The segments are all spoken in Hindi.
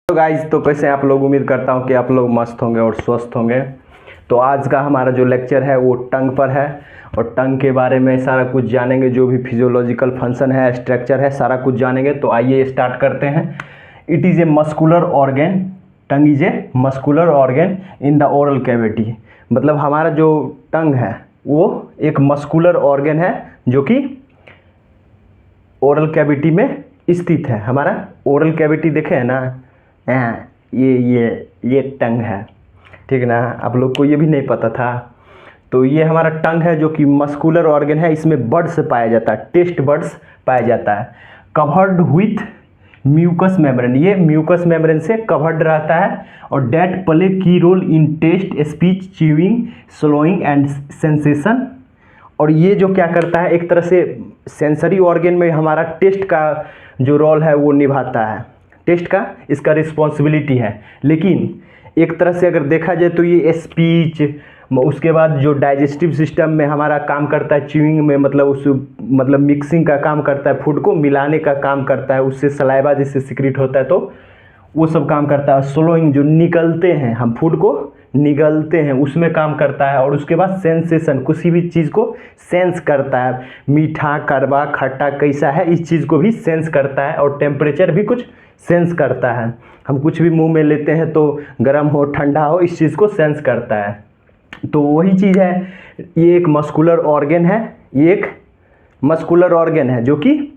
तो गाइज, तो कैसे आप लोग, उम्मीद करता हूँ कि आप लोग मस्त होंगे और स्वस्थ होंगे। तो आज का हमारा जो लेक्चर है वो टंग पर है और टंग के बारे में सारा कुछ जानेंगे। जो भी फिजियोलॉजिकल फंक्शन है, स्ट्रक्चर है, सारा कुछ जानेंगे। तो आइए स्टार्ट करते हैं। It is a muscular organ. Tongue is a muscular organ in the oral cavity. मतलब हमारा जो टंग है वो एक मस्कुलर ऑर्गेन है जो कि ओरल कैविटी में स्थित है। हमारा ओरल कैविटी देखे है ना, हाँ, ये टंग है, ठीक है ना। आप लोग को ये भी नहीं पता था। तो ये हमारा टंग है जो कि मस्कुलर ऑर्गन है। इसमें बड्स पाया जाता है, टेस्ट बड्स पाया जाता है। कवर्ड विथ म्यूकस मेम्ब्रेन, ये म्यूकस मेम्ब्रेन से कवर्ड रहता है। और that play key role in taste, speech, chewing, swallowing and sensation. और ये जो क्या करता है, एक तरह से सेंसरी ऑर्गन में हमारा टेस्ट का जो रोल है वो निभाता है। टेस्ट का इसका रिस्पॉन्सिबिलिटी है। लेकिन एक तरह से अगर देखा जाए तो ये स्पीच, उसके बाद जो डाइजेस्टिव सिस्टम में हमारा काम करता है, च्यूइंग में मतलब मिक्सिंग का काम करता है, फूड को मिलाने का काम करता है, उससे सलाइवा जिससे सिक्रीट होता है तो वो सब काम करता है। स्लोइंग, जो निकलते हैं, हम फूड को निगलते हैं, उसमें काम करता है। और उसके बाद सेंसेशन, किसी भी चीज़ को सेंस करता है, मीठा, कड़वा, खट्टा कैसा है, इस चीज़ को भी सेंस करता है। और टेम्परेचर भी कुछ सेंस करता है। हम कुछ भी मुंह में लेते हैं तो गर्म हो ठंडा हो, इस चीज़ को सेंस करता है। तो वही चीज़ है, ये एक मस्कुलर ऑर्गन है। ये एक मस्कुलर ऑर्गन है जो कि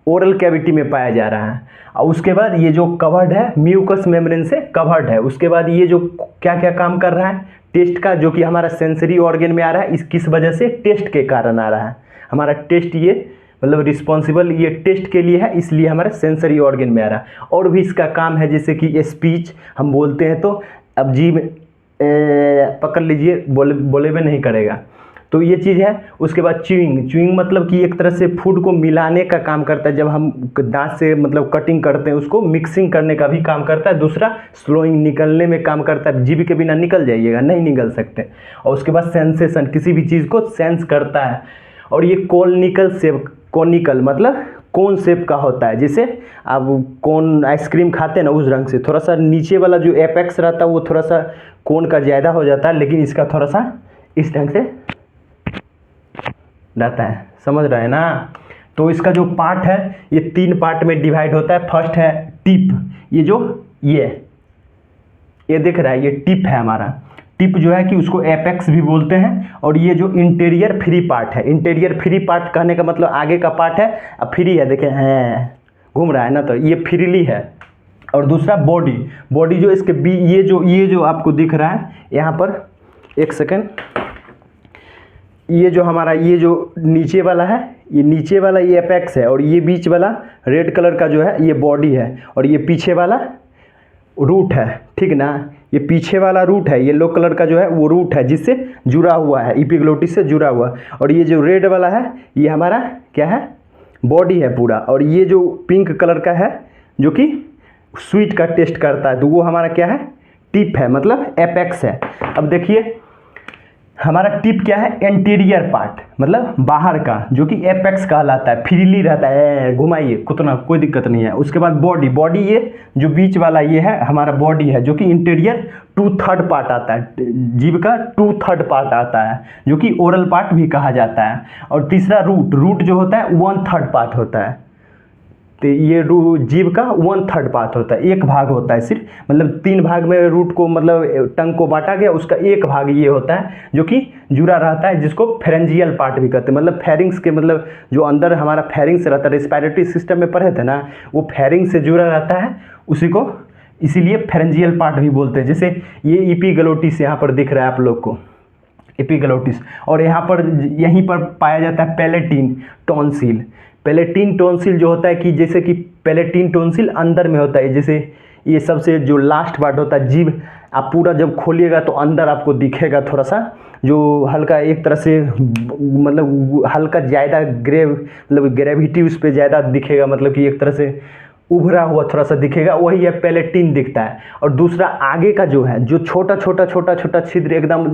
ओरल कैविटी में पाया जा रहा है। और उसके बाद ये जो कवर्ड है, म्यूकस मेम्ब्रेन से कवर्ड है। उसके बाद ये जो क्या क्या काम कर रहा है, टेस्ट का, जो कि हमारा सेंसरी ऑर्गन में आ रहा है। इस किस वजह से, टेस्ट के कारण आ रहा है। हमारा टेस्ट, ये मतलब रिस्पॉन्सिबल ये टेस्ट के लिए है, इसलिए हमारा सेंसरी ऑर्गन में आ रहा है। और भी इसका काम है, जैसे कि स्पीच, हम बोलते हैं तो अब जीभ पकड़ लीजिए, बोले में नहीं करेगा, तो ये चीज़ है। उसके बाद च्यूइंग, च्यूइंग मतलब कि एक तरह से फूड को मिलाने का काम करता है। जब हम दांत से मतलब कटिंग करते हैं, उसको मिक्सिंग करने का भी काम करता है। दूसरा स्लोइंग, निकलने में काम करता है। जीभ के बिना निकल जाइएगा, नहीं निकल सकते। और उसके बाद सेंसेशन, किसी भी चीज़ को सेंस करता है। और ये कोनिकल शेप, कोनिकल मतलब कोन शेप का होता है। जैसे आप कोन आइसक्रीम खाते हैं ना, उस रंग से थोड़ा सा नीचे वाला जो एपेक्स रहता है वो थोड़ा सा कोन का ज़्यादा हो जाता है, लेकिन इसका थोड़ा सा इस ढंग से रहता है। समझ रहे हैं ना। तो इसका जो पार्ट है ये 3 पार्ट में डिवाइड होता है। फर्स्ट है टिप, ये जो ये दिख रहा है, ये टिप है हमारा। टिप जो है कि उसको एपेक्स भी बोलते हैं। और ये जो इंटीरियर फ्री पार्ट है, इंटीरियर फ्री पार्ट कहने का मतलब आगे का पार्ट है, अब फ्री है, देखें हैं घूम रहा है ना, तो ये फ्रीली है। और दूसरा बॉडी, बॉडी जो इसके ये जो आपको दिख रहा है यहाँ पर, एक सेकेंड, ये जो हमारा ये जो नीचे वाला है, ये नीचे वाला ये एपेक्स है। और ये बीच वाला रेड कलर का जो है ये बॉडी है। और ये पीछे वाला रूट है, ठीक ना। ये पीछे वाला रूट है, येलो कलर का जो है वो रूट है, जिससे जुड़ा हुआ है, एपिग्लोटिस से जुड़ा हुआ। और ये जो रेड वाला है ये हमारा क्या है, बॉडी है पूरा। और ये जो पिंक कलर का है जो कि स्वीट का टेस्ट करता है, तो वो हमारा क्या है, टिप है, मतलब एपेक्स है। अब देखिए हमारा टिप क्या है, एंटीरियर पार्ट, मतलब बाहर का, जो कि एपेक्स कहलाता है, फ्रीली रहता है, घुमाइए कितना, कोई दिक्कत नहीं है। उसके बाद बॉडी, बॉडी ये जो बीच वाला ये है हमारा बॉडी है, जो कि इंटीरियर 2/3 पार्ट आता है, जीभ का 2/3 पार्ट आता है, जो कि ओरल पार्ट भी कहा जाता है। और तीसरा रूट, रूट जो होता है 1/3 पार्ट होता है। तो ये जीभ का 1/3 पार्ट होता है, एक भाग होता है सिर्फ, मतलब 3 भाग में रूट को, मतलब टंग को बांटा गया, उसका एक भाग ये होता है जो कि जुड़ा रहता है, जिसको फेरेंजियल पार्ट भी कहते हैं। मतलब फेरिंग्स के, मतलब जो अंदर हमारा फेरिंग्स रहता है, रेस्पिरेटरी सिस्टम में पढ़े थे ना, वो फेरिंग्स से जुड़ा रहता है, उसी को इसीलिए फेरेंजियल पार्ट भी बोलते हैं। जैसे ये एपिग्लोटिस यहाँ पर दिख रहा है आप लोग को, एपिग्लोटिस। और यहाँ पर यहीं पर पाया जाता है पैलेटिन टॉन्सिल। पैलेटिन टॉन्सिल जो होता है कि जैसे कि पैलेटिन टॉन्सिल अंदर में होता है, जैसे ये सबसे जो लास्ट पार्ट होता है, जीभ आप पूरा जब खोलिएगा तो अंदर आपको दिखेगा थोड़ा सा, जो हल्का एक तरह से मतलब हल्का ज़्यादा मतलब ग्रेविटी उस पर ज़्यादा दिखेगा, मतलब कि एक तरह से उभरा हुआ थोड़ा सा दिखेगा, वही है पैलेटिन दिखता है। और दूसरा आगे का जो है, जो छोटा छोटा छिद्र एकदम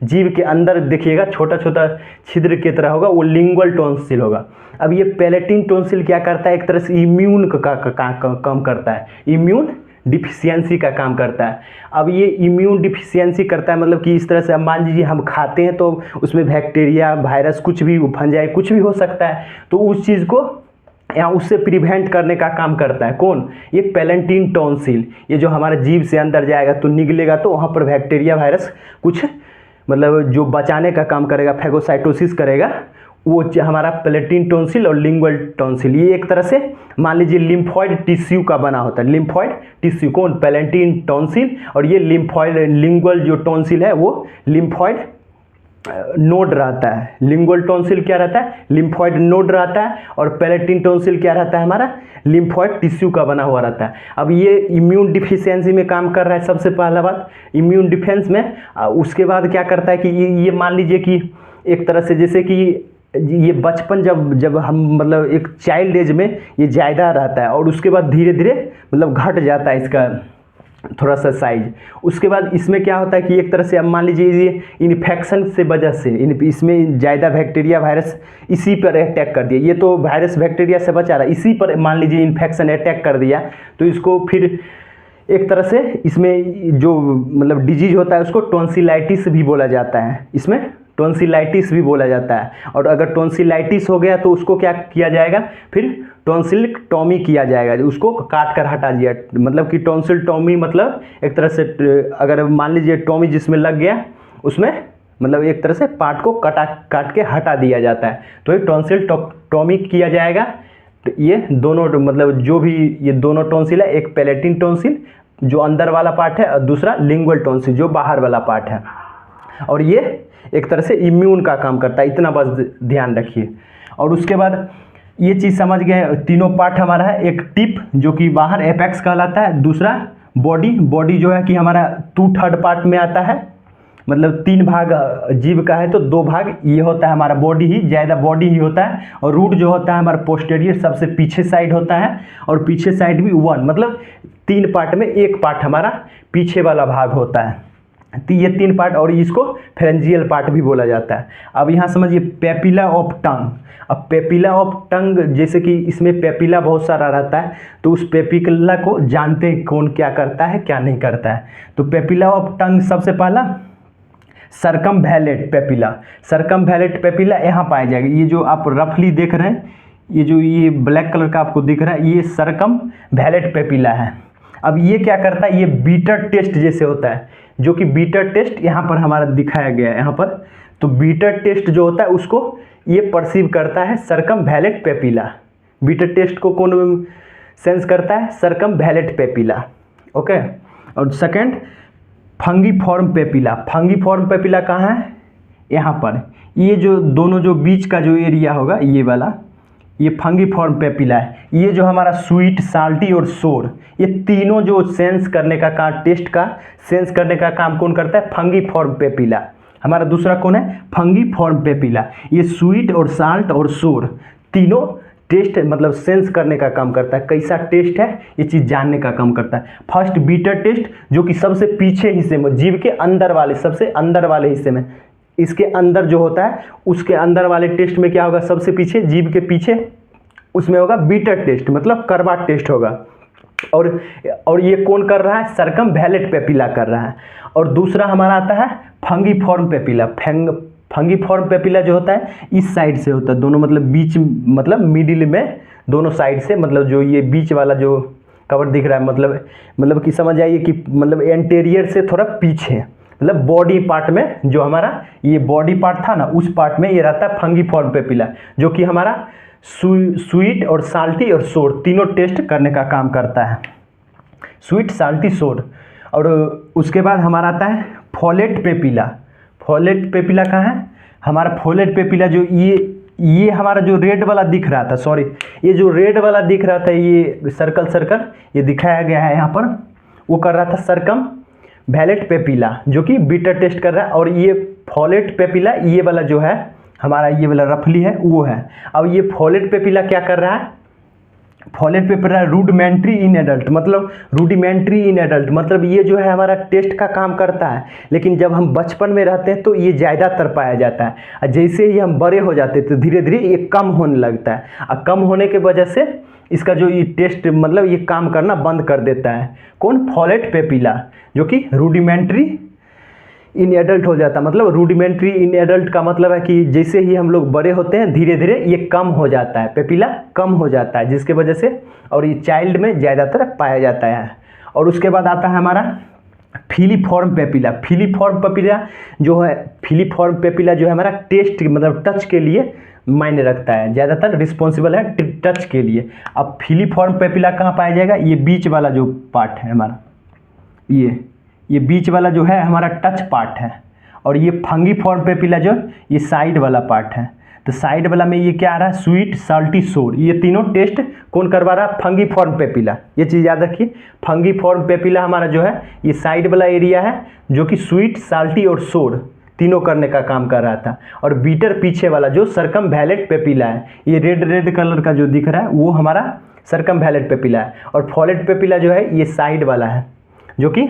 जीभ के अंदर देखिएगा, छोटा छोटा छिद्र की तरह होगा, वो लिंगुअल टॉन्सिल होगा। अब ये पैलेटिन टॉन्सिल क्या करता है, एक तरह से इम्यून का काम करता है, इम्यून डिफिशियंसी का काम करता है। अब ये इम्यून डिफिशियंसी करता है, मतलब कि इस तरह से अब मान लीजिए हम खाते हैं तो उसमें बैक्टीरिया, वायरस, कुछ भी, फंजाई, कुछ भी हो सकता है, तो उस चीज़ को या उससे प्रिवेंट करने का काम करता है कौन? ये पैलेंटीन टॉन्सिल। ये जो हमारे जीभ से अंदर जाएगा तो निकलेगा तो वहाँ पर बैक्टीरिया, वायरस कुछ मतलब जो बचाने का काम करेगा, फैगोसाइटोसिस करेगा, वो हमारा पैलेंटीन टॉन्सिल और लिंगुअल टॉन्सिल। ये एक तरह से मान लीजिए लिम्फॉइड टिश्यू का बना होता है। लिम्फॉइड टिश्यू कौन? पैलेंटीन टॉन्सिल। और ये लिम्फॉइड, लिंगुअल जो टॉन्सिल है वो लिम्फॉइड नोड रहता है। लिंगुअल टॉन्सिल क्या रहता है? लिम्फॉइड नोड रहता है। और पैलेंटीन टॉन्सिल क्या रहता है? हमारा लिम्फॉइड टिश्यू का बना हुआ रहता है। अब ये इम्यून डिफिशियंसी में काम कर रहा है, सबसे पहला बात इम्यून डिफेंस में। उसके बाद क्या करता है कि ये मान लीजिए कि एक तरह से जैसे कि ये बचपन जब हम मतलब एक चाइल्ड एज में ये ज़्यादा रहता है और उसके बाद धीरे धीरे मतलब घट जाता है इसका थोड़ा सा साइज। उसके बाद इसमें क्या होता है कि एक तरह से अब मान लीजिए ये इन्फेक्शन से वजह से इसमें ज़्यादा बैक्टीरिया, वायरस इसी पर अटैक कर दिया। ये तो वायरस बैक्टीरिया से बचा रहा है, इसी पर मान लीजिए इन्फेक्शन अटैक कर दिया तो इसको फिर एक तरह से इसमें जो मतलब डिजीज होता है उसको टॉन्सिलाइटिस भी बोला जाता है। इसमें टॉन्सिलाइटिस भी बोला जाता है। और अगर टॉन्सिलाइटिस हो गया तो उसको क्या किया जाएगा? फिर टॉन्सिलटॉमी किया जाएगा, उसको काट कर हटा दिया। मतलब कि टॉन्सिलटॉमी मतलब एक तरह से अगर मान लीजिए टॉमी जिसमें लग गया उसमें मतलब एक तरह से पार्ट को काट के हटा दिया जाता है, तो ये टॉन्सिलटॉमी किया जाएगा। तो ये दोनों मतलब जो भी ये दोनों टॉन्सिल है, एक पैलेटिन टॉन्सिल जो अंदर वाला पार्ट है और दूसरा लिंगुअल टॉन्सिल जो बाहर वाला पार्ट है। और ये एक तरह से इम्यून का काम करता है, इतना बस ध्यान रखिए। और उसके बाद ये चीज़ समझ गए, तीनों पार्ट हमारा है। एक टिप जो कि बाहर एपेक्स कहलाता है, दूसरा बॉडी जो है कि हमारा 2/3 पार्ट में आता है, मतलब 3 भाग जीव का है तो 2 भाग ये होता है हमारा बॉडी ही, ज़्यादा बॉडी ही होता है। और रूट जो होता है हमारा पोस्टेरियर सबसे पीछे साइड होता है, और पीछे साइड भी 1 मतलब 3 पार्ट में 1 पार्ट हमारा पीछे वाला भाग होता है। तो ये 3 पार्ट, और इसको फेरेंजियल पार्ट भी बोला जाता है। अब यहाँ समझिए पेपिला ऑफ टंग। अब पेपिला ऑफ टंग जैसे कि इसमें पेपिला बहुत सारा रहता है, तो उस पेपिला को जानते हैं कौन क्या करता है क्या नहीं करता है। तो पेपिला ऑफ टंग सबसे पहला सर्कमवैलेंट पेपिला। सर्कमवैलेंट पेपिला यहाँ पाया जाएगा। ये जो आप रफली देख रहे हैं, ये जो ये ब्लैक कलर का आपको दिख रहा है, ये सर्कमवैलेंट पेपिला है। अब ये क्या करता है? ये बीटर टेस्ट जैसे होता है, जो कि बीटर टेस्ट यहाँ पर हमारा दिखाया गया है यहाँ पर। तो बीटर टेस्ट जो होता है उसको ये परसीव करता है सर्कमवैलेंट पेपिला। बीटर टेस्ट को कौन सेंस करता है? सर्कमवैलेंट पेपिला। ओके। और सेकंड फंगीफॉर्म पेपिला। फंगीफॉर्म पेपिला कहाँ है? यहाँ पर। ये जो दोनों जो बीच का जो एरिया होगा ये वाला, ये फंगीफॉर्म पेपिला है। ये जो हमारा स्वीट, साल्टी और सोर, ये तीनों जो सेंस करने का काम, टेस्ट का सेंस करने का काम कौन करता है? फंगीफॉर्म पेपिला। हमारा दूसरा कौन है? फंगीफॉर्म पेपिला। ये स्वीट और साल्ट और सोर तीनों टेस्ट मतलब सेंस करने का काम करता है। कैसा टेस्ट है ये चीज़ जानने का काम करता है। फर्स्ट बीटर टेस्ट जो कि सबसे पीछे हिस्से में, जीभ के अंदर वाले, सबसे अंदर वाले हिस्से में, इसके अंदर जो होता है उसके अंदर वाले टेस्ट में क्या होगा? सबसे पीछे, जीभ के पीछे, उसमें होगा बीटर टेस्ट, मतलब कड़वा टेस्ट होगा। और ये कौन कर रहा है? सर्कमवैलेंट पेपिला कर रहा है। और दूसरा हमारा आता है फंगीफॉर्म पेपिला। फंगीफॉर्म पेपिला जो होता है इस साइड से होता है, दोनों मतलब बीच, मतलब मिडिल में दोनों साइड से, मतलब जो ये बीच वाला जो कवर दिख रहा है, मतलब कि समझ आइए कि मतलब एंटेरियर से थोड़ा पीछे, मतलब बॉडी पार्ट में, जो हमारा ये बॉडी पार्ट था ना उस पार्ट में ये रहता है फंगीफॉर्म पेपिला, जो कि हमारा स्वीट और साल्टी और सोर तीनों टेस्ट करने का काम करता है। स्वीट, साल्टी, सोर। और उसके बाद हमारा आता है फोलेट पेपिला। फोलेट पेपिला कहाँ है? हमारा फोलेट पेपिला जो ये हमारा जो रेड वाला दिख रहा था, सॉरी, ये जो रेड वाला दिख रहा था, ये सर्कल ये दिखाया गया है यहाँ पर, वो कर रहा था सर्कमवैलेंट पेपिला, जो कि बीटर टेस्ट कर रहा है। और ये फोलेट पेपिला, ये वाला जो है हमारा, ये वाला रफली है वो है। अब ये फोलेट पेपिला क्या कर रहा है? Folate papilla rudimentary in adult, मतलब रूडिमेंट्री इन एडल्ट, मतलब ये जो है हमारा टेस्ट का काम करता है, लेकिन जब हम बचपन में रहते हैं तो ये ज़्यादातर पाया जाता है। और जैसे ही हम बड़े हो जाते हैं तो धीरे धीरे ये कम होने लगता है। और कम होने के वजह से इसका जो ये टेस्ट मतलब ये काम करना बंद कर देता है। कौन? फॉलेट पेपिला, जो कि रूडिमेंट्री इन एडल्ट हो जाता है। मतलब रूडिमेंट्री इन एडल्ट का मतलब है कि जैसे ही हम लोग बड़े होते हैं धीरे धीरे ये कम हो जाता है, पेपिला कम हो जाता है, जिसके वजह से और ये चाइल्ड में ज़्यादातर पाया जाता है। और उसके बाद आता है हमारा फिलीफॉर्म पेपिला। फिलीफॉर्म पेपिला जो है, फिलीफॉर्म पेपिला जो है हमारा टेस्ट मतलब टच के लिए मायने रखता है, ज़्यादातर रिस्पॉन्सिबल है टच के लिए। अब फिलीफॉर्म पेपिला कहाँ पाया जाएगा? ये बीच वाला जो पार्ट है हमारा, ये बीच वाला जो है हमारा टच पार्ट है। और ये फंगीफॉर्म पेपिला जो ये साइड वाला पार्ट है। तो साइड वाला में ये क्या आ रहा है? स्वीट, साल्टी, सोर। ये तीनों टेस्ट कौन करवा रहा है? फंगीफॉर्म पेपिला। ये चीज़ याद रखिए, फंगीफॉर्म पेपिला हमारा जो है ये साइड वाला एरिया है जो कि स्वीट, साल्टी और सोर तीनों करने का काम कर रहा था। और बीटर पीछे वाला जो सरकमवैलेट पेपिला है, ये रेड रेड कलर का जो दिख रहा है वो हमारा सरकमवैलेट पेपिला है। और फॉलेट पेपिला जो है ये साइड वाला है जो कि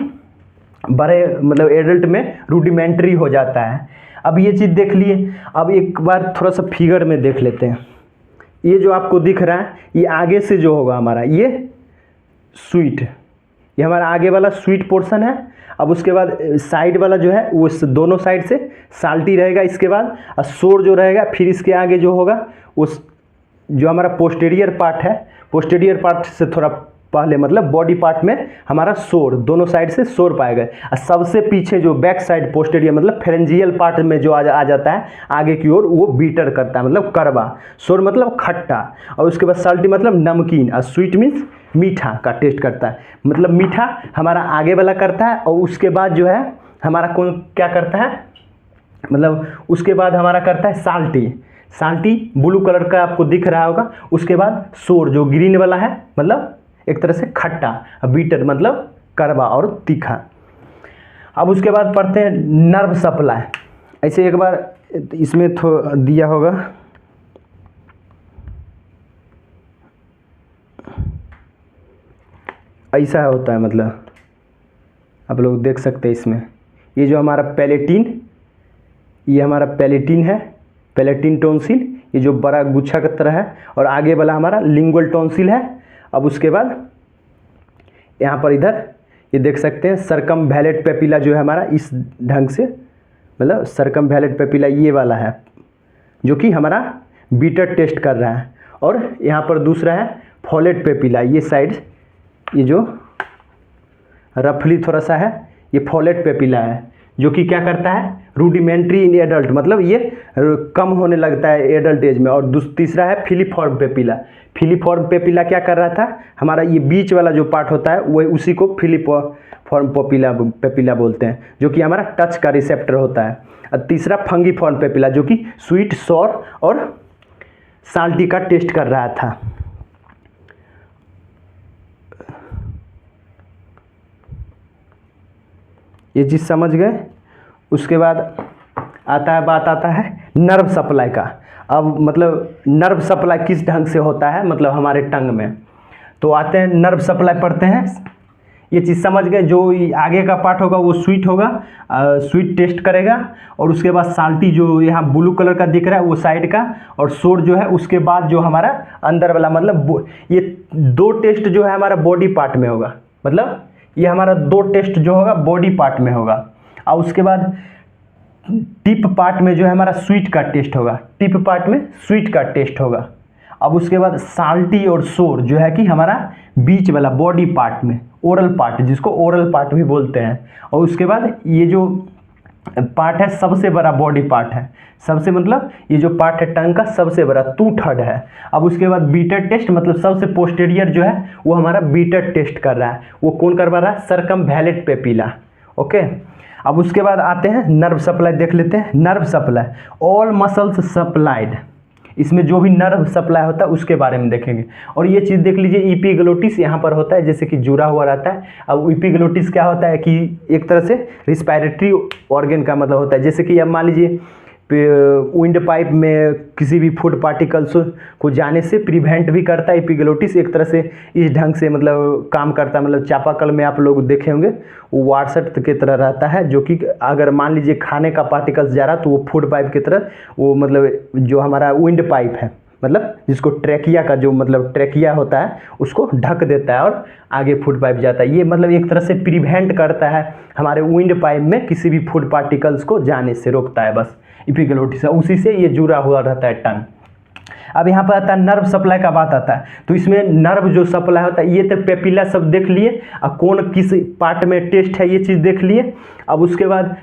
बड़े मतलब एडल्ट में रूडिमेंट्री हो जाता है। अब ये चीज़ देख लिए। अब एक बार थोड़ा सा फिगर में देख लेते हैं। ये जो आपको दिख रहा है ये आगे से जो होगा हमारा ये स्वीट, ये हमारा आगे वाला स्वीट पोर्शन है। अब उसके बाद साइड वाला जो है वो दोनों साइड से साल्टी रहेगा। इसके बाद और सोर जो रहेगा, फिर इसके आगे जो होगा उस जो हमारा पोस्टीरियर पार्ट है, पोस्टीरियर पार्ट से थोड़ा पहले मतलब बॉडी पार्ट में हमारा सोर, दोनों साइड से सोर पाए गए। और सबसे पीछे जो बैक साइड पोस्टीरियर मतलब फेरेंजियल पार्ट में जो आ जाता है आगे की ओर, वो बीटर करता है मतलब कड़वा। सोर मतलब खट्टा। और उसके बाद साल्टी मतलब नमकीन। और स्वीट मीन्स मीठा का टेस्ट करता है। मतलब मीठा हमारा आगे वाला करता है। और उसके बाद जो है हमारा कौन क्या करता है? मतलब उसके बाद हमारा करता है साल्टी। साल्टी ब्लू कलर का आपको दिख रहा होगा। उसके बाद सोर जो ग्रीन वाला है मतलब एक तरह से खट्टा। बीटर मतलब कड़वा और तीखा। अब उसके बाद पढ़ते हैं नर्व सप्लाई। ऐसे एक बार इसमें दिया होगा, ऐसा होता है मतलब आप लोग देख सकते हैं इसमें। ये जो हमारा पैलेटिन, ये हमारा पैलेटिन है, पैलेटिन टॉन्सिल, ये जो बड़ा गुच्छा की तरह है। और आगे वाला हमारा लिंगुअल टॉन्सिल है। अब उसके बाद यहाँ पर इधर ये देख सकते हैं सरकमवैलेट पेपिला जो है हमारा इस ढंग से, मतलब सरकमवैलेट पेपिला ये वाला है जो कि हमारा बीटर टेस्ट कर रहा है। और यहाँ पर दूसरा है फॉलेट पेपिला, ये साइड ये जो रफली थोड़ा सा है ये फॉलेट पेपिला है जो कि क्या करता है? रूडिमेंट्री इन एडल्ट, मतलब ये कम होने लगता है एडल्ट एज में। और तीसरा है फिलीफॉर्म पेपिला। फिलीफॉर्म पेपिला क्या कर रहा था? हमारा ये बीच वाला जो पार्ट होता है वही उसी को फिलीफॉर्म पेपिला बोलते हैं, जो कि हमारा टच का रिसेप्टर होता है। और तीसरा फंगीफॉर्म पेपिला जो कि स्वीट, सॉर और साल्टी का टेस्ट कर रहा था। ये चीज़ समझ गए। उसके बाद बात आता है नर्व सप्लाई का। अब मतलब नर्व सप्लाई किस ढंग से होता है मतलब हमारे टंग में, तो आते हैं नर्व सप्लाई पढ़ते हैं। ये चीज़ समझ गए। जो आगे का पार्ट होगा वो स्वीट होगा, स्वीट टेस्ट करेगा। और उसके बाद साल्टी जो यहाँ ब्लू कलर का दिख रहा है वो साइड का। और सोर जो है उसके बाद जो हमारा अंदर वाला, मतलब ये दो टेस्ट जो है हमारा बॉडी पार्ट में होगा। मतलब ये हमारा दो टेस्ट जो होगा बॉडी पार्ट में होगा। और उसके बाद टिप पार्ट में जो है हमारा स्वीट का टेस्ट होगा, टिप पार्ट में स्वीट का टेस्ट होगा। अब उसके बाद साल्टी और सोर जो है कि हमारा बीच वाला बॉडी पार्ट में, ओरल पार्ट, जिसको ओरल पार्ट भी बोलते हैं। और उसके बाद ये जो पार्ट है सबसे बड़ा बॉडी पार्ट है, सबसे मतलब ये जो पार्ट है टंग का सबसे बड़ा 2/3 है। अब उसके बाद बीटर टेस्ट मतलब सबसे पोस्टीरियर जो है वो हमारा बीटर टेस्ट कर रहा है। वो कौन करवा रहा है? सरकमवैलेट पेपिला। ओके। अब उसके बाद आते हैं नर्व सप्लाई देख लेते हैं। Nerve supply, all muscles supplied, इसमें जो भी नर्व सप्लाई होता है उसके बारे में देखेंगे। और ये चीज़ देख लीजिए, इपिग्लोटिस यहाँ पर होता है जैसे कि जुड़ा हुआ रहता है। अब इपिग्लोटिस क्या होता है कि एक तरह से रिस्पायरेटरी ऑर्गन का मतलब होता है। जैसे कि अब मान लीजिए विंड पाइप में किसी भी फूड पार्टिकल्स को जाने से प्रिवेंट भी करता है इपिग्लोटिस। एक तरह से इस ढंग से मतलब काम करता है। मतलब चापाकल में आप लोग देखे होंगे वो वाटसट की तरह रहता है, जो कि अगर मान लीजिए खाने का पार्टिकल्स जा रहा तो वो फूड पाइप की तरह वो मतलब जो हमारा विंड पाइप है मतलब जिसको ट्रैकिया का जो मतलब ट्रैकिया होता है उसको ढक देता है और आगे फूड पाइप जाता है। ये मतलब एक तरह से प्रिवेंट करता है हमारे विंड पाइप में किसी भी फूड पार्टिकल्स को जाने से रोकता है, बस एपिग्लोटिस, उसी से ये जुड़ा हुआ रहता है टंग। अब यहाँ पर आता है नर्व सप्लाई का बात आता है, तो इसमें नर्व जो सप्लाई होता है, ये तो पेपिला सब देख लिए, अब कौन किस पार्ट में टेस्ट है ये चीज़ देख लिए। अब उसके बाद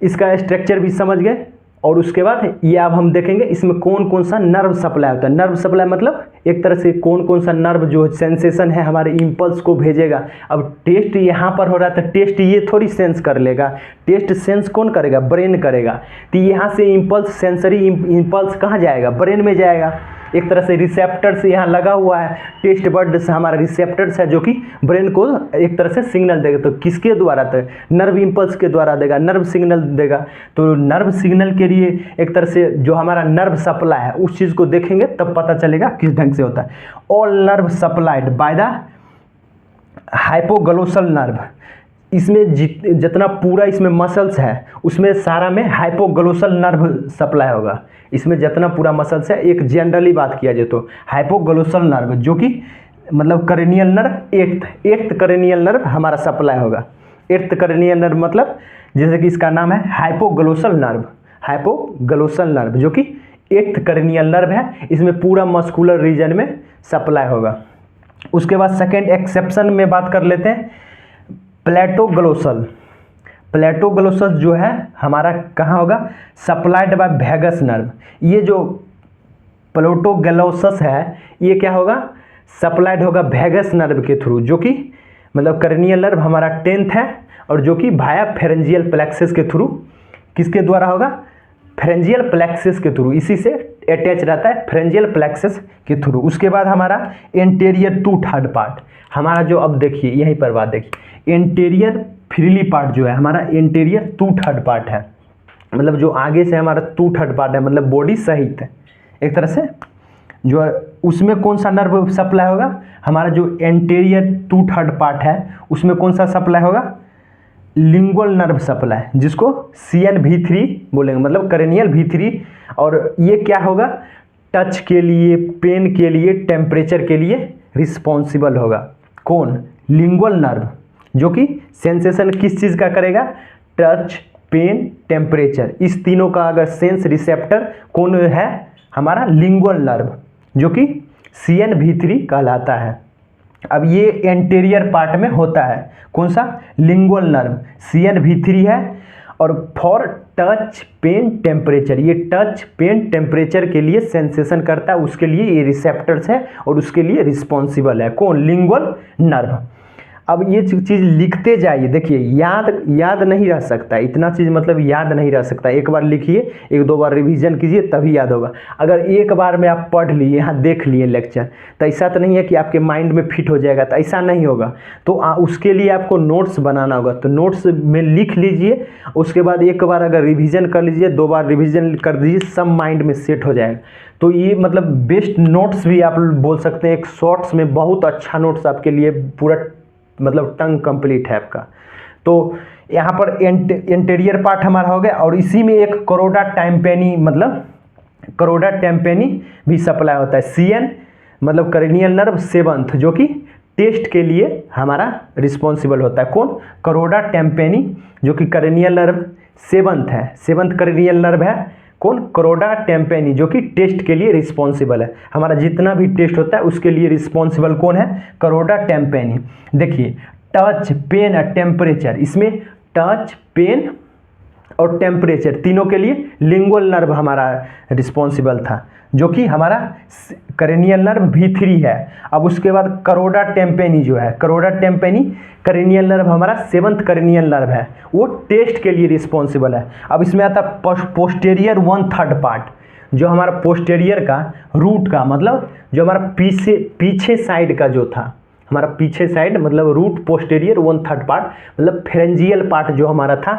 इसका स्ट्रक्चर भी समझ गए, और उसके बाद ये अब हम देखेंगे इसमें कौन कौन सा नर्व सप्लाई होता है। नर्व सप्लाई मतलब एक तरह से कौन कौन सा नर्व जो सेंसेशन है हमारे इम्पल्स को भेजेगा। अब टेस्ट यहाँ पर हो रहा था, टेस्ट ये थोड़ी सेंस कर लेगा, टेस्ट सेंस कौन करेगा, ब्रेन करेगा। तो यहाँ से इम्पल्स, सेंसरी इम्पल्स कहाँ जाएगा, ब्रेन में जाएगा। एक तरह से रिसेप्टर्स यहाँ लगा हुआ है, टेस्ट बर्ड से हमारा रिसेप्टर्स है जो कि ब्रेन को एक तरह से सिग्नल देगा। तो किसके द्वारा, तो नर्व इम्पल्स के द्वारा देगा, नर्व सिग्नल देगा। तो नर्व सिग्नल के लिए एक तरह से जो हमारा नर्व सप्लाई है उस चीज़ को देखेंगे तब पता चलेगा किस ढंग से होता है। All nerve supplied by the hypoglossal nerve, इसमें जितना पूरा इसमें मसल्स है उसमें सारा में हाइपोग्लोसल नर्व सप्लाई होगा। इसमें जितना पूरा मसल्स है, एक जनरली बात किया जाए तो हाइपोग्लोसल नर्व जो कि मतलब cranial nerve, eighth cranial nerve हमारा सप्लाई होगा। एट्थ करेनियल नर्व मतलब जैसे कि इसका नाम है हाइपोग्लोसल नर्व, हाइपोग्लोसल नर्व जो कि एट्थ करेनियल नर्व है, इसमें पूरा मस्कुलर रीजन में सप्लाई होगा। उसके बाद सेकेंड एक्सेप्शन में बात कर लेते हैं, प्लेटोग्लोसल। प्लेटोग्लोसस जो है हमारा कहाँ होगा, सप्लाइड बाय वैगस नर्व। ये जो प्लेटोग्लोसस है ये क्या होगा, सप्लाइड होगा वैगस नर्व के थ्रू, जो कि मतलब करेनियल नर्व हमारा 10th है, और जो कि भाया फेरेंजियल प्लेक्सस के थ्रू, किसके द्वारा होगा, फेरेंजियल प्लेक्सस के थ्रू, इसी से अटैच रहता है फेरेंजियल प्लेक्सस के थ्रू। उसके बाद हमारा एंटेरियर 2/3 पार्ट हमारा जो, अब देखिए यहीं पर बात देखिए, एंटेरियर फ्रीली पार्ट जो है हमारा एंटेरियर 2/3 पार्ट है, मतलब जो आगे से हमारा 2/3 पार्ट है, मतलब बॉडी सहित है एक तरह से, जो उसमें कौन सा नर्व सप्लाई होगा, हमारा जो एंटेरियर 2/3 पार्ट है उसमें कौन सा सप्लाई होगा, लिंगुअल नर्व सप्लाई, जिसको CNV3 बोलेंगे, मतलब करेनियल V3। और ये क्या होगा, टच के लिए, पेन के लिए, टेम्परेचर के लिए रिस्पॉन्सिबल होगा। कौन, लिंगुअल नर्व, जो कि सेंसेशन किस चीज़ का करेगा, टच, पेन, टेम्परेचर, इस तीनों का अगर सेंस रिसेप्टर कौन है, हमारा लिंगुअल नर्व, जो कि CNV3 कहलाता है। अब ये एंटेरियर पार्ट में होता है, कौन सा, लिंगुअल नर्व, CNV3 है। और फॉर टच, पेन, टेम्परेचर, ये टच, पेन, टेम्परेचर के लिए सेंसेशन करता है, उसके लिए ये रिसेप्टर्स है और उसके लिए रिस्पॉन्सिबल है, कौन, लिंगुअल नर्व। अब ये चीज़ लिखते जाइए, देखिए याद नहीं रह सकता, इतना चीज़ मतलब याद नहीं रह सकता। एक बार लिखिए, 1-2 बार रिवीजन कीजिए तभी याद होगा। अगर एक बार में आप पढ़ लिए, यहाँ देख लिए लेक्चर, तो ऐसा तो नहीं है कि आपके माइंड में फिट हो जाएगा, तो ऐसा नहीं होगा। तो उसके लिए आपको नोट्स बनाना होगा, तो नोट्स में लिख लीजिए, उसके बाद एक बार अगर रिविज़न कर लीजिए, 2 बार रिविज़न कर दीजिए, सब माइंड में सेट हो जाएगा। तो ये मतलब बेस्ट नोट्स भी आप बोल सकते हैं, एक शॉर्ट्स में बहुत अच्छा नोट्स आपके लिए, पूरा मतलब टंग कंप्लीट है आपका। तो यहाँ पर एंटेरियर पार्ट हमारा हो गया, और इसी में एक करोडा टाइम्पेनी, मतलब करोडा टाइम्पेनी भी सप्लाई होता है। CN मतलब करेनियल नर्व 7th, जो कि टेस्ट के लिए हमारा रिस्पॉन्सिबल होता है, कौन, करोडा टाइम्पेनी, जो कि करेनियल नर्व 7th है, 7th करेनियल नर्व है, कौन, करोडा टाइम्पेनी, जो कि टेस्ट के लिए रिस्पॉन्सिबल है। हमारा जितना भी टेस्ट होता है उसके लिए रिस्पॉन्सिबल कौन है, करोडा टाइम्पेनी। देखिए टच, पेन और टेम्परेचर, इसमें टच, पेन और टेम्परेचर तीनों के लिए लिंगुअल नर्व हमारा रिस्पॉन्सिबल था, जो कि हमारा करेनियल नर्व V3 है। अब उसके बाद करोडा टाइम्पेनी जो है, करोडा टाइम्पेनी करेनियल नर्व हमारा 7th करेनियल नर्व है, वो टेस्ट के लिए रिस्पॉन्सिबल है। अब इसमें आता है पोस्टेरियर 1/3 पार्ट, जो हमारा पोस्टेरियर का रूट का मतलब जो हमारा पीछे साइड का जो था, हमारा पीछे साइड मतलब रूट पोस्टेरियर 1/3 पार्ट, मतलब फेरेंजियल पार्ट जो हमारा था,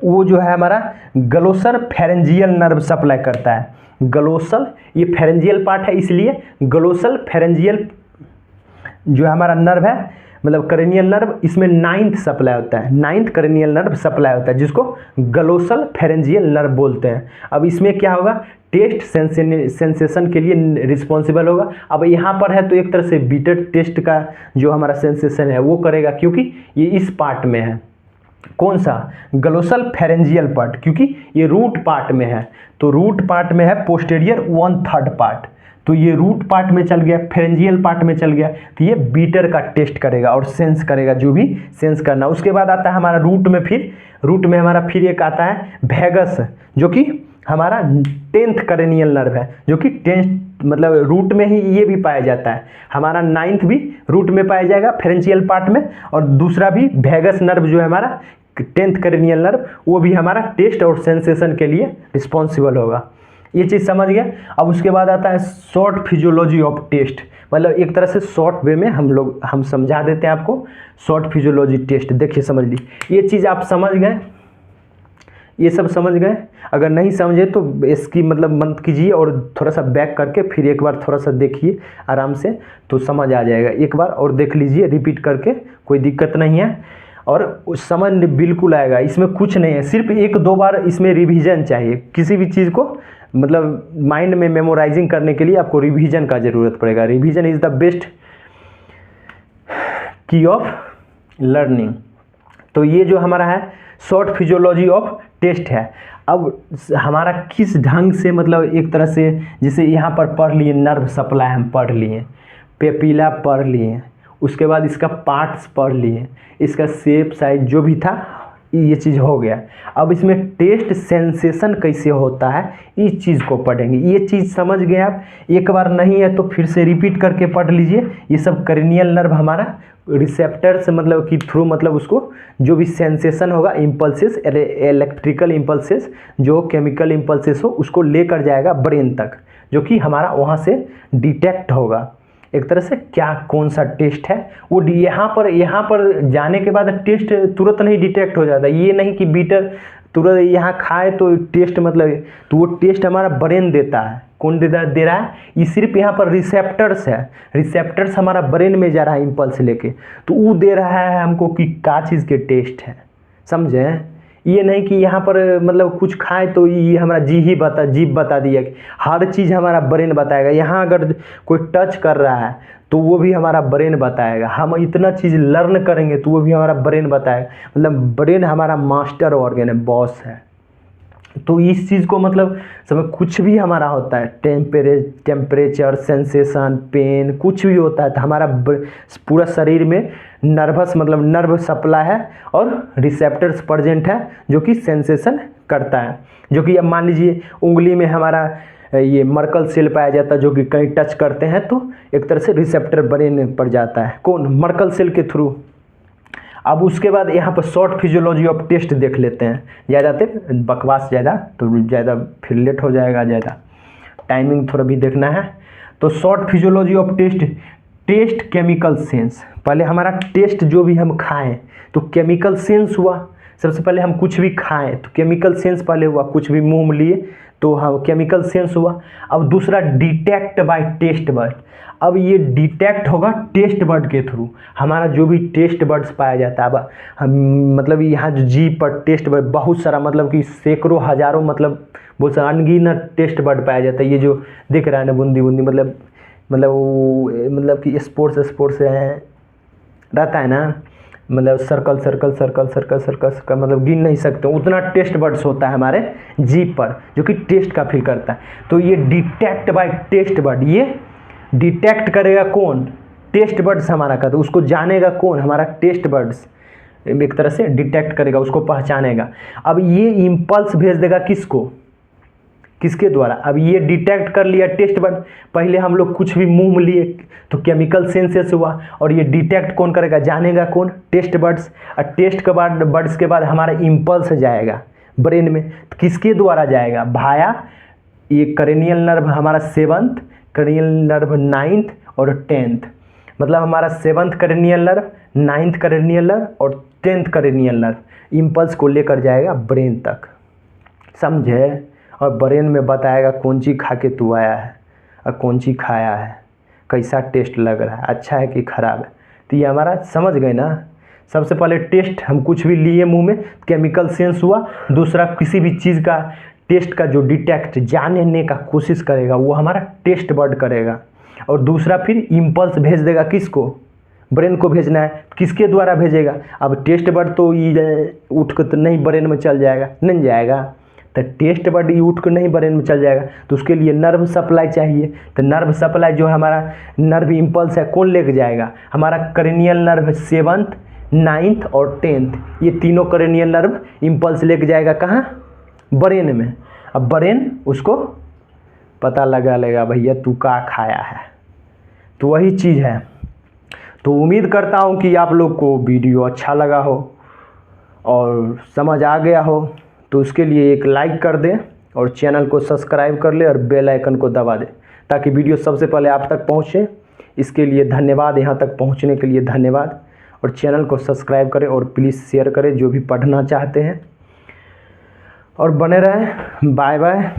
वो जो है हमारा ग्लोसल फेरेंजियल नर्व सप्लाई करता है। ग्लोसल, ये फेरेंजियल पार्ट है, इसलिए ग्लोसल फेरेंजियल जो हमारा नर्व है मतलब करेनियल नर्व, इसमें 9th सप्लाई होता है, 9th करेनियल नर्व सप्लाई होता है जिसको ग्लोसल फेरेंजियल नर्व बोलते हैं। अब इसमें क्या होगा, टेस्ट सेंसेशन के लिए रिस्पॉन्सिबल होगा। अब यहाँ पर है तो एक तरह से बीटर टेस्ट का जो हमारा सेंसेशन है वो करेगा, क्योंकि ये इस पार्ट में है। कौन सा, ग्लोसल फेरेंजियल पार्ट, क्योंकि ये रूट पार्ट में है। तो रूट पार्ट में है पोस्टेरियर 1/3 पार्ट, तो ये रूट पार्ट में चल गया, फेरेंजियल पार्ट में चल गया, तो ये बीटर का टेस्ट करेगा और सेंस करेगा जो भी सेंस करना। उसके बाद आता है हमारा रूट में, फिर रूट में हमारा फिर एक आता है वेगस, जो कि हमारा 10th करेनियल नर्व है, जो कि 10th मतलब रूट में ही ये भी पाया जाता है। हमारा 9th भी रूट में पाया जाएगा फेरेंजियल पार्ट में, और दूसरा भी वेगस नर्व जो है हमारा 10th करेनियल नर्व, वो भी हमारा टेस्ट और सेंसेशन के लिए रिस्पॉन्सिबल होगा। ये चीज़ समझ गए। अब उसके बाद आता है शॉर्ट फिजियोलॉजी ऑफ टेस्ट, मतलब एक तरह से शॉर्ट वे में हम समझा देते हैं आपको शॉर्ट फिजियोलॉजी टेस्ट। देखिए समझ लीजिए, ये चीज़ आप समझ गए, ये सब समझ गए। अगर नहीं समझे तो इसकी मतलब मत कीजिए और थोड़ा सा बैक करके फिर एक बार थोड़ा सा देखिए आराम से, तो समझ आ जाएगा। एक बार और देख लीजिए रिपीट करके, कोई दिक्कत नहीं है और समझ बिल्कुल आएगा। इसमें कुछ नहीं है, सिर्फ 1-2 बार इसमें रिवीजन चाहिए। किसी भी चीज़ को मतलब माइंड में मेमोराइजिंग करने के लिए आपको रिवीजन का ज़रूरत पड़ेगा। रिवीजन इज़ द बेस्ट की ऑफ लर्निंग। तो ये जो हमारा है शॉर्ट फिजियोलॉजी ऑफ टेस्ट है। अब हमारा किस ढंग से, मतलब एक तरह से जैसे यहाँ पर पढ़ लिए नर्व सप्लाई हम पढ़ लिए, पेपिला पढ़ लिए, उसके बाद इसका पार्ट्स पढ़ लिए, इसका शेप साइज जो भी था ये चीज़ हो गया। अब इसमें टेस्ट सेंसेशन कैसे होता है इस चीज़ को पढ़ेंगे। ये चीज़ समझ गए आप, एक बार नहीं है तो फिर से रिपीट करके पढ़ लीजिए। ये सब करेनियल नर्व हमारा रिसेप्टर से मतलब कि थ्रू मतलब उसको जो भी सेंसेशन होगा, इम्पल्सेस, इलेक्ट्रिकल इम्पल्सेस, जो केमिकल इम्पल्सेस हो, उसको लेकर जाएगा ब्रेन तक, जो कि हमारा वहाँ से डिटेक्ट होगा एक तरह से क्या कौन सा टेस्ट है वो। यहाँ पर जाने के बाद टेस्ट तुरंत नहीं डिटेक्ट हो जाता। ये नहीं कि बीटर तुरंत यहाँ खाए तो टेस्ट मतलब, तो वो टेस्ट हमारा ब्रेन देता है। कौन दे रहा है, ये सिर्फ यहाँ पर रिसेप्टर्स है, रिसेप्टर्स हमारा ब्रेन में जा रहा है इम्पल्स लेके, तो वो दे रहा है हमको कि क्या चीज़ के टेस्ट है, समझे। ये नहीं कि यहाँ पर मतलब कुछ खाए तो ये हमारा जीभ बता दिया, हर चीज़ हमारा ब्रेन बताएगा। यहाँ अगर कोई टच कर रहा है तो वो भी हमारा ब्रेन बताएगा। हम इतना चीज़ लर्न करेंगे तो वो भी हमारा ब्रेन बताएगा। मतलब ब्रेन हमारा मास्टर ऑर्गन है, बॉस है। तो इस चीज़ को मतलब समय कुछ भी हमारा होता है, टेम्परेचर, सेंसेशन, पेन, कुछ भी होता है तो हमारा पूरा शरीर में नर्वस मतलब नर्व सप्लाई है और रिसेप्टर्स प्रेजेंट है जो कि सेंसेशन करता है। जो कि अब मान लीजिए उंगली में हमारा ये मर्कल सेल पाया जाता है, जो कि कहीं टच करते हैं तो एक तरह से रिसेप्टर ब्रेन पर जाता है, कौन, मर्कल सेल के थ्रू। अब उसके बाद यहाँ पर शॉर्ट फिजियोलॉजी ऑफ टेस्ट देख लेते हैं। ज़्यादा देर बकवास ज़्यादा तो ज़्यादा फिर लेट हो जाएगा, ज़्यादा टाइमिंग थोड़ा भी देखना है। तो short physiology of taste chemical sense. पहले हमारा टेस्ट जो भी हम खाएं तो केमिकल सेंस हुआ। सबसे पहले हम कुछ भी खाएं तो केमिकल सेंस पहले हुआ, कुछ भी मुंह में लिए तो हाँ केमिकल सेंस हुआ। अब दूसरा डिटेक्ट बाय टेस्ट बर्ड। अब ये डिटेक्ट होगा टेस्ट बर्ड के थ्रू, हमारा जो भी टेस्ट बर्ड्स पाया जाता है। अब हम मतलब यहाँ जो जीभ पर टेस्ट बर्ड बहुत सारा मतलब कि सैकड़ों हजारों मतलब बहुत सारा अनगिनत टेस्ट बर्ड पाया जाता है। ये जो दिख रहा है ना बूंदी बूंदी मतलब कि स्पोर्ट्स रहता है ना, मतलब सर्कल मतलब गिन नहीं सकते उतना टेस्ट बर्ड्स होता है हमारे जीभ पर जो कि टेस्ट का फील करता है। तो ये डिटेक्ट बाय टेस्ट बर्ड, ये डिटेक्ट करेगा कौन, टेस्ट बर्ड्स हमारा का, तो उसको जानेगा कौन, हमारा टेस्ट बर्ड्स एक तरह से डिटेक्ट करेगा, उसको पहचानेगा। अब ये इम्पल्स भेज देगा किसके द्वारा। अब ये डिटेक्ट कर लिया टेस्ट बर्ड, पहले हम लोग कुछ भी मुंह में लिए तो केमिकल सेंसेस हुआ, और ये डिटेक्ट कौन करेगा, जानेगा कौन, टेस्ट बर्ड्स। और टेस्ट के बाद बर्ड्स के बाद हमारा इम्पल्स जाएगा ब्रेन में, तो किसके द्वारा जाएगा, भाया ये करेनियल नर्व हमारा 7th, करेनियल नर्व 9th और 10th। मतलब हमारा 7th cranial nerve, 9th cranial nerve और 10th करेनियल नर्व इम्पल्स को लेकर जाएगा ब्रेन तक, समझे। और ब्रेन में बताएगा कौन चीज़ खा के तू आया है और कौन चीज़ खाया है, कैसा टेस्ट लग रहा है, अच्छा है कि ख़राब है, तो ये हमारा समझ गए ना। सबसे पहले टेस्ट, हम कुछ भी लिए मुंह में, केमिकल सेंस हुआ। दूसरा, किसी भी चीज़ का टेस्ट का जो डिटेक्ट, जानने का कोशिश करेगा, वो हमारा टेस्ट बर्ड करेगा। और दूसरा फिर इम्पल्स भेज देगा, किसको? ब्रेन को भेजना है, किसके द्वारा भेजेगा? अब टेस्ट बर्ड तो ये उठ कर तो नहीं ब्रेन में चल जाएगा, नहीं जाएगा। तो टेस्ट बर्ड ये उठ कर नहीं ब्रेन में चल जाएगा, तो उसके लिए नर्व सप्लाई चाहिए। तो नर्व सप्लाई जो हमारा नर्व इम्पल्स है, कौन लेके जाएगा? हमारा क्रेनियल नर्व 7th, 9th और 10th, ये तीनों क्रेनियल नर्व इम्पल्स लेके जाएगा कहाँ? ब्रेन में। अब ब्रेन उसको पता लगा लेगा, भैया तू क्या खाया है। तो वही चीज़ है। तो उम्मीद करता हूँ कि आप लोग को वीडियो अच्छा लगा हो और समझ आ गया हो। तो उसके लिए एक लाइक कर दें और चैनल को सब्सक्राइब कर ले और बेल आइकन को दबा दें, ताकि वीडियो सबसे पहले आप तक पहुँचे। इसके लिए धन्यवाद, यहाँ तक पहुँचने के लिए धन्यवाद। और चैनल को सब्सक्राइब करें और प्लीज़ शेयर करें जो भी पढ़ना चाहते हैं। और बने रहें। Bye bye.